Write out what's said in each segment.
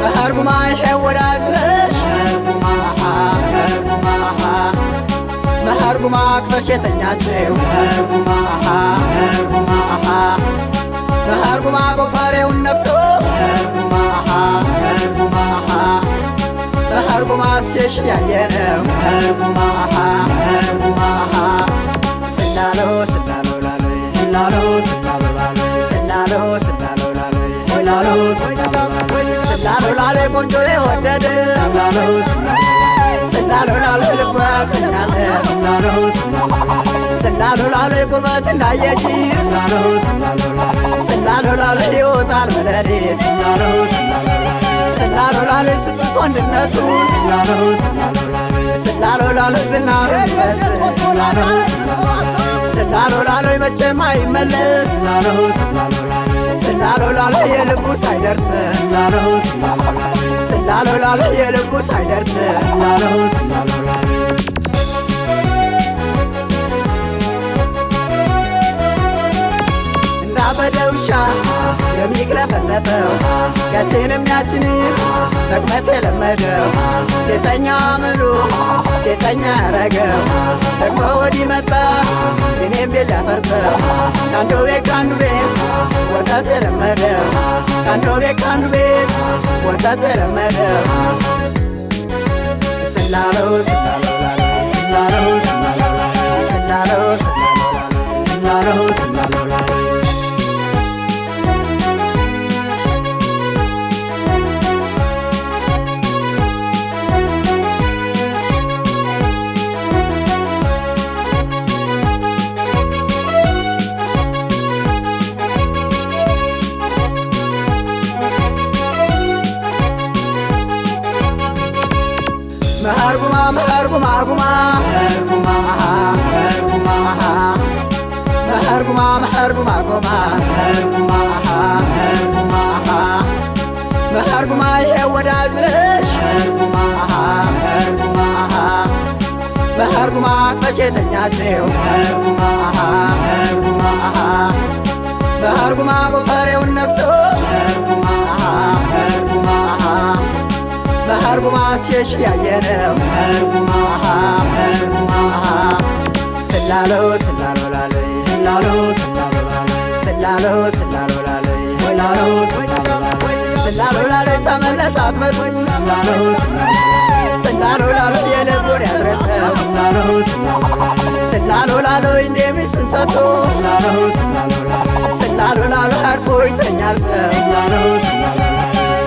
መሃርጉማ ይሕወዳት ብለሽ መሃርጉማ ክፈሽ የተኛችው መሃርጉማ ጎፋሬውን ነፍሶ መሃርጉማ ሴሽ ያየነው ስላሎ ስላሎ ላሎይ ስላሎ ስላሎ ላሎይ ስላሎ ስላሎ ላሎይ ስላሎ ስላሎ ላሎይ ቆንጆ የወደደ ስላሎ ላሎይ ልቧ ያገኛለ ስላሎ ላሎይ ቁርበት እንዳየጂ ስላሎ ላሎይ ይወጣል በሌሊት ስላሎ ላሎይ ስትት ወንድነቱ ስላሎ ላሎይ ዝናሩ ይመስል ስላሎ ላሎይ መቼም አይመለስ ስላሎ ላሎይ የልቡ ሳይደርስ ስላሎ ላሎይ የልቡ ሳይደርስ እንዳበደ ውሻ የሚቅለፈለፈው ያችንም ያችንም መቅመስ የለመደው ሴሰኛ ምሉ ሴሰኛ ያረገው ደግሞ ወዲህ መጣ እኔም ቤት ሊያፈርሰው ከአንዱ ቤት ከአንዱ ቤት ወተት የለመደው ከአንዱ ቤት ከአንዱ ቤት ወተት የለመደው ስላሎ ስላሎ ስላሎ ስላሎ ስላሎ ስላሎ መሃርጉማ መሃርጉማ ጉማ መሃርጉማ መሃርጉማ ጉማ መሃርጉማ ይሕወዳት ብለሽ መሃርጉማ ክፈሽ የተኛችው መሃርጉማ ጎፈሬውን ነክሶ መሃርጉማ ሴሽ ያየነው ስላሎ ስላሎ ላሎይ ስላሎ ስላሎ ስላሎ ላሎይ ስላሎ ላሎይ ተመለሳት መዱ ስላሎ ላሎይ የልቡን ያድረሰው ስላሎ ላሎይ እንደ ሚስቱን ሰጥቶ ስላሎ ላሎይ አርፎ ይተኛል ሰው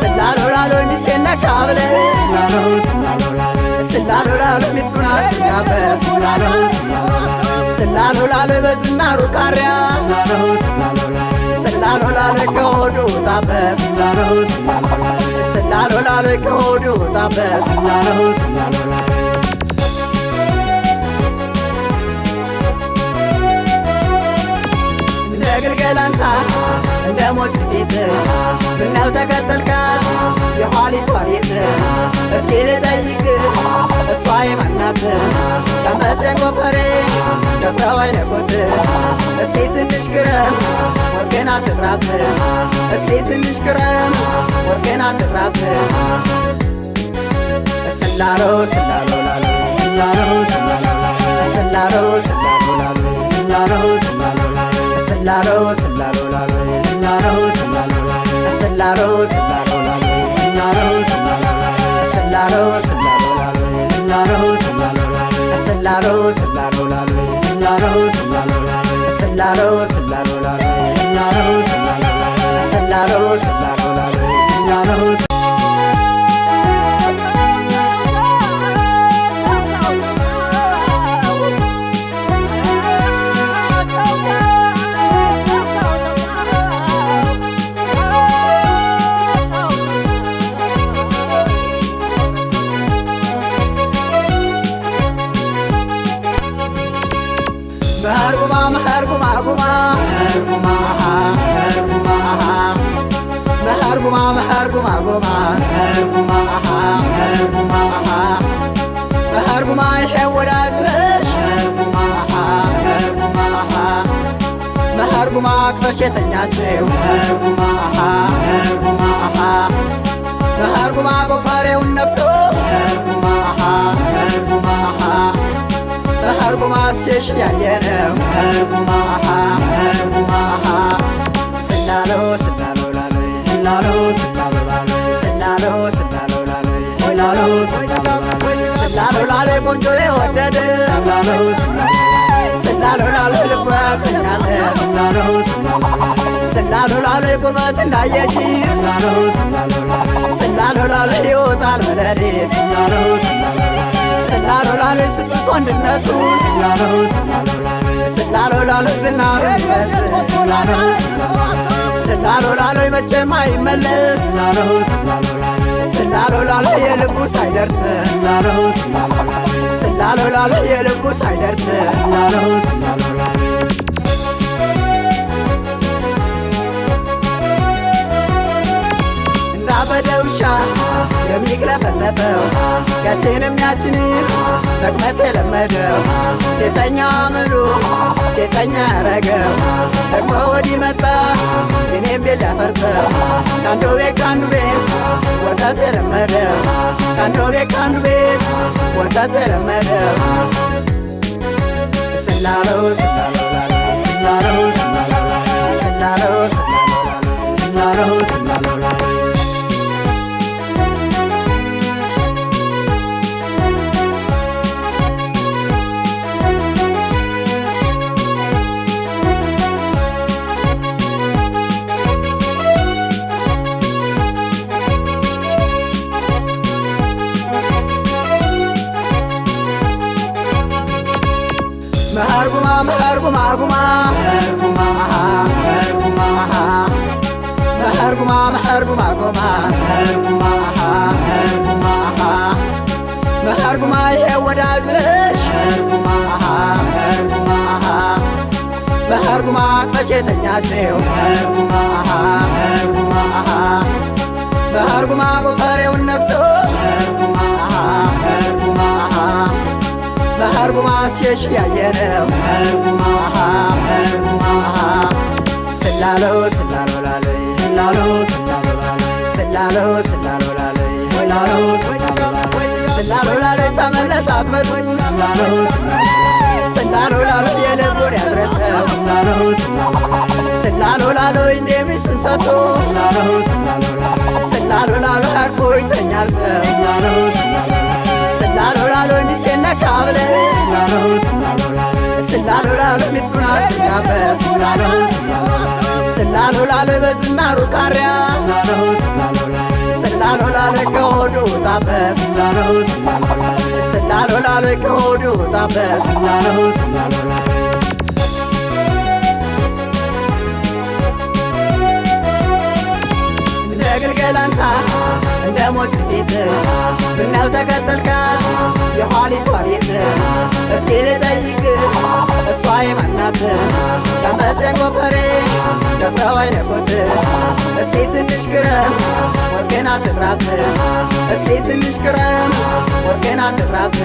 ስላሎ ላሎይ ሚስቴን ነካ ብለህ ስላሎ ላሎይ ሚስቱን አትጋበት ስላሎ ላሎይ በዝናሩ ቃሪያ ስላሎ ላሎይ ከሆዱ ጣበት ስላሎ ላሎይ ከሆዱ ጣበት እንደ ግልገል አንሳ እንደ ሞት ፊት ምነው ተከተልካት የኋሊቷ ቤት እስኪ ልጠይቅ እሷ የማናት ቀመሰን ጎፈሬ ደፍረው አይነቁት እስኪ ትንሽ ክረም ሞትህን አትጥራት እስኪ ትንሽ ክረም ሞትህን አትጥራት ስላሎ ስላሎ ላሎይ ስላሎ ስላሎ ላሎይ ስላሎ ስላሎ ላሎይ ስላሎ ስላሎ ላሎይ ስላሎ ስላሎ ላሎይ ስላሎ ስላሎ ላሎይ ስላሎ ስላሎ ላሎይ ስላሎ ላሎይ መሃርጉማ መሃርጉማ ጉማ መሃርጉማ መሃርጉማ ጉማ መሃርጉማ ይሕወዳት ብለሽ መሃርጉማ በሽተኛቸው በህርጉማ ጎፈሬውን ነክሶ በህርጉማ ሴሽ ያየነው ስላሎ ስላሎ ላሎይ ስላሎ ስላሎ ላሎይ ስላሎ ስላሎ ላሎይ ስላሎ ስላሎ ላሎይ ቆንጆ የወደደ ስላሎ ላሎይ ልቡ ያገኛል ስላሎ ላሎይ ቁርበት እንዳየች ስላሎ ላሎይ ይወጣል በሌሊት ስላሎ ላሎይ ስትት ወንድነቱ ስላሎ ላሎይ ዝናሩ ይመስል ስላሎ ላሎይ መቼም አይመለስ ስላሎ ላሎይ የልቡ ሳይደርስ ስላሎ ላሎይ የልቡ ሳይደርስ እንዳበደ ውሻ የሚግለፈለፈው ያችንም ያችንም መቅመስ የለመደው ሴሰኛ ምሉ ሴሰኛ ያረገው ደግሞ ወዲህ መጣ የኔም ቤት ሊያፈርሰው ከአንዱ ቤት ከአንዱ ቤት ወተት የለመደው ከአንዱ ቤት ከአንዱ ቤት ወተት የለመደው ስላሎ ስላሎ ላሎይ ስላሎ ስላሎ ላሎይ ስላሎ ስላሎ ላሎይ ስላሎ ስላሎ ላሎይ መህርጉማ መህርጉማ ጉማ መህርጉማ መህርጉማ ጎማ መህርጉማ ይሄ ወዳጅ ብለሽ መህርጉማ ቀሼተኛ ሰው መህርጉማ ጎፈሬውን ነክሶ በህርጉማ ሴሽ ያየነው ስላሎ ስላሎ ላሎይ ስላሎ ስላሎ ላሎይ ስላሎ ስላሎ ላሎይ ስላሎ ስላሎ ላሎይ ተመለሳት መዱኝ ስላሎ ላሎይ የልቡን ያድረሰው ስላሎ ላሎይ እንደ ሚስቱን ሰጥቶ ስላሎ ላሎይ አርፎ ይተኛል ሰው ስላሎ ላሎይ ሚስቴን ነካ ብለህ ስላሎ ላሎይ ሚስቱን አትጋበት ስላሎ ላሎይ በዝናሩ ቃሪያ ስላሎ ላሎይ ከሆዱ ውጣበት ስላሎ ላሎይ ከሆዱ ውጣበት እንደ ግልገል አንሳ እንደ ሞት ፊት ምነው ተከተልካት የኋሊቷ ቤት እስኪ ልጠይቅ እሷ የማናት ቀመሰኝ ጎፈሬ ደፍረው አይነኩት እስኪ ትንሽ ግረም ሞትህን አትጥራት እስኪ ትንሽ ግረም ሞትህን አትጥራት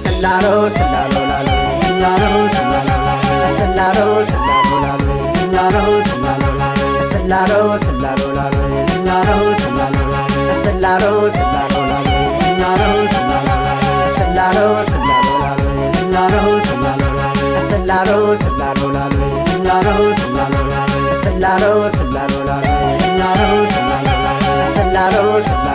ስላሎ ስላሎ ላሎይ ስላሎ ስላሎ ላሎይ ስላሎ ስላሎ ላሎይ ስላሎ ስላሎ ላሎይ ስላሎ ስላሎ ላሎይ ስላሎ ስላሎ ላሎይ ስላሎ ስላሎ ላሎይ ስላሎ ስላሎ ላሎይ ስላሎ ስላሎ ላሎይ ስላሎ ስላሎ ላሎይ ስላሎ ስላሎ ላሎይ ስላሎ ስላሎ ላሎይ ስላሎ ስላሎ